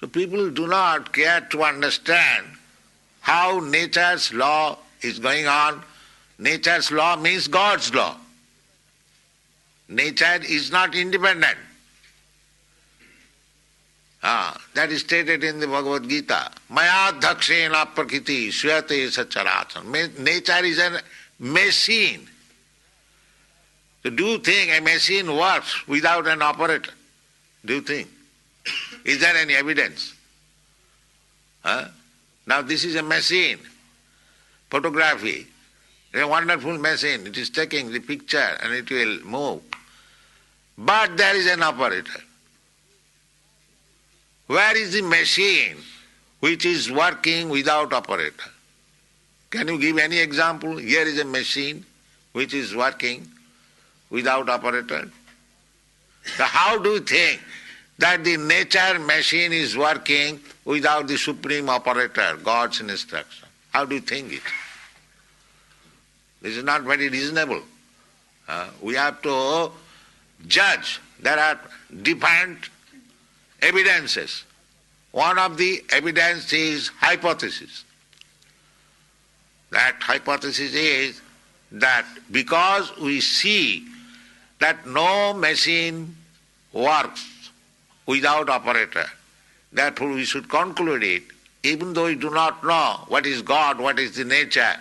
So people do not care to understand how nature's law is going on. Nature's law means God's law. Nature is not independent. That is stated in the Bhagavad Gita. Maya dhakshena prakriti swayate sacharachana. Nature is a machine. So do you think a machine works without an operator? Do you think? Is there any evidence? Now this is a machine. Photography. A wonderful machine. It is taking the picture and it will move. But there is an operator. Where is the machine which is working without operator? Can you give any example? Here is a machine which is working without operator. So how do you think that the nature machine is working without the supreme operator, God's instruction? How do you think it? This is not very reasonable. We have to judge. There are different evidences. One of the evidence is hypothesis. That hypothesis is that because we see that no machine works without operator, therefore we should conclude it, even though we do not know what is God, what is the nature,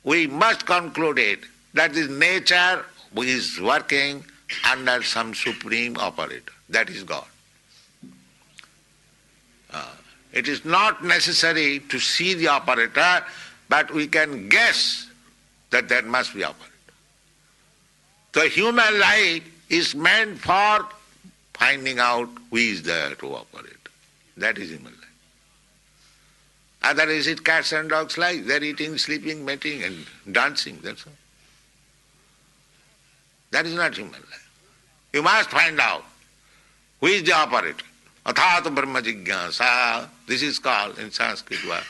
we must conclude it that this nature is working under some supreme operator. That is God. It is not necessary to see the operator, but we can guess that there must be operator. The human life is meant for finding out who is there to operate. That is human life. Otherwise it's cats and dogs' life. They are eating, sleeping, mating and dancing, that's all. That is not human life. You must find out who is the operator. Athāta brahma jigyāsa. This is called in Sanskrit word.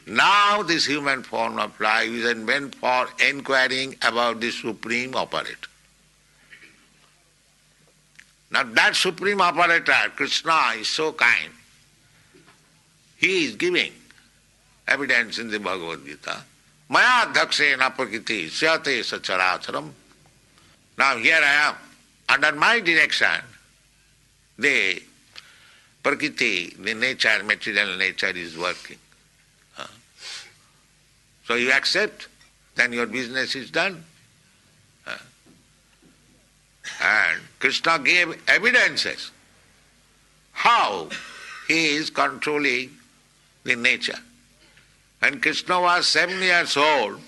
Now this human form of life is meant for inquiring about the supreme operator. Now that supreme operator, Kṛṣṇa, is so kind. He is giving evidence in the Bhagavad Gita. Maya dhakṣena prakriti syate sacharacharam. Now here I am. Under my direction, the prakriti, the nature, material nature is working. So you accept, then your business is done. And Kṛṣṇa gave evidences how he is controlling the nature. When Kṛṣṇa was 7 years old,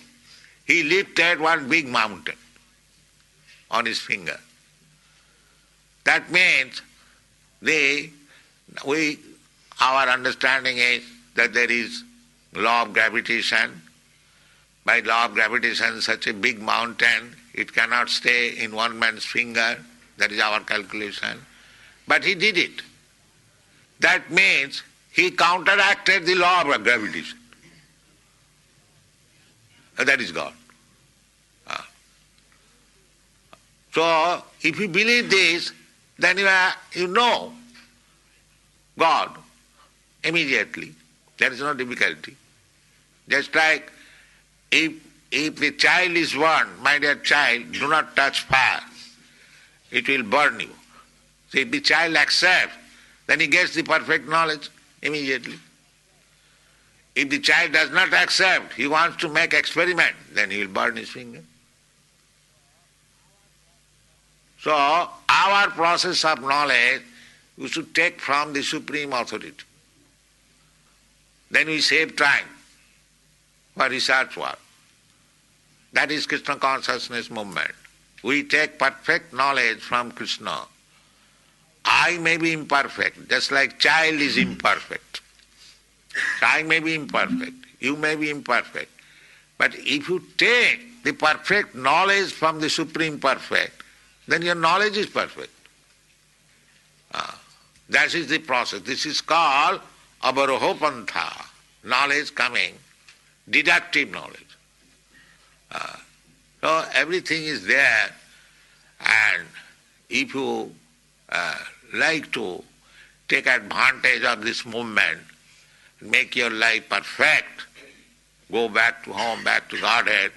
he lifted one big mountain on his finger. That means our understanding is that there is law of gravitation. By law of gravitation, such a big mountain, it cannot stay in one man's finger. That is our calculation. But he did it. That means he counteracted the law of gravitation. That is God. So, if you believe this, then you know God immediately. There is no difficulty. Just like if the child is warned, my dear child, do not touch fire, it will burn you. So if the child accepts, then he gets the perfect knowledge immediately. If the child does not accept, he wants to make experiment, then he will burn his finger. So our process of knowledge we should take from the supreme authority. Then we save time for research work. That is Krishna consciousness movement. We take perfect knowledge from Kṛṣṇa. I may be imperfect, just like child is imperfect. I may be imperfect, you may be imperfect. But if you take the perfect knowledge from the Supreme Perfect, then your knowledge is perfect. That is the process. This is called avaroho pantha, knowledge coming, deductive knowledge. So everything is there, and if you like to take advantage of this movement, make your life perfect, go back to home, back to Godhead,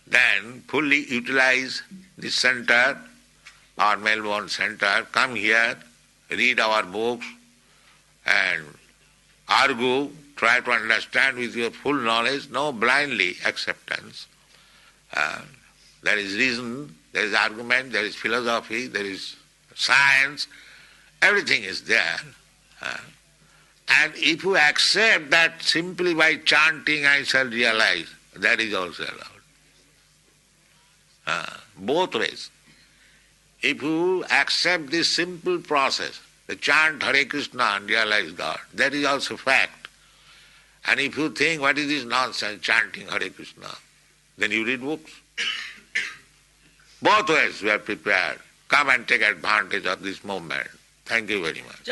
then fully utilize this center, our Melbourne center, come here, read our books and argue, try to understand with your full knowledge, no blindly acceptance. There is reason, there is argument, there is philosophy, there is science, everything is there. And if you accept that simply by chanting I shall realize, that is also allowed. Both ways. If you accept this simple process, the chant Hare Krishna and realize God, that is also fact. And if you think what is this nonsense chanting Hare Krishna, then you read books. Both ways we are prepared. Come and take advantage of this movement. Thank you very much.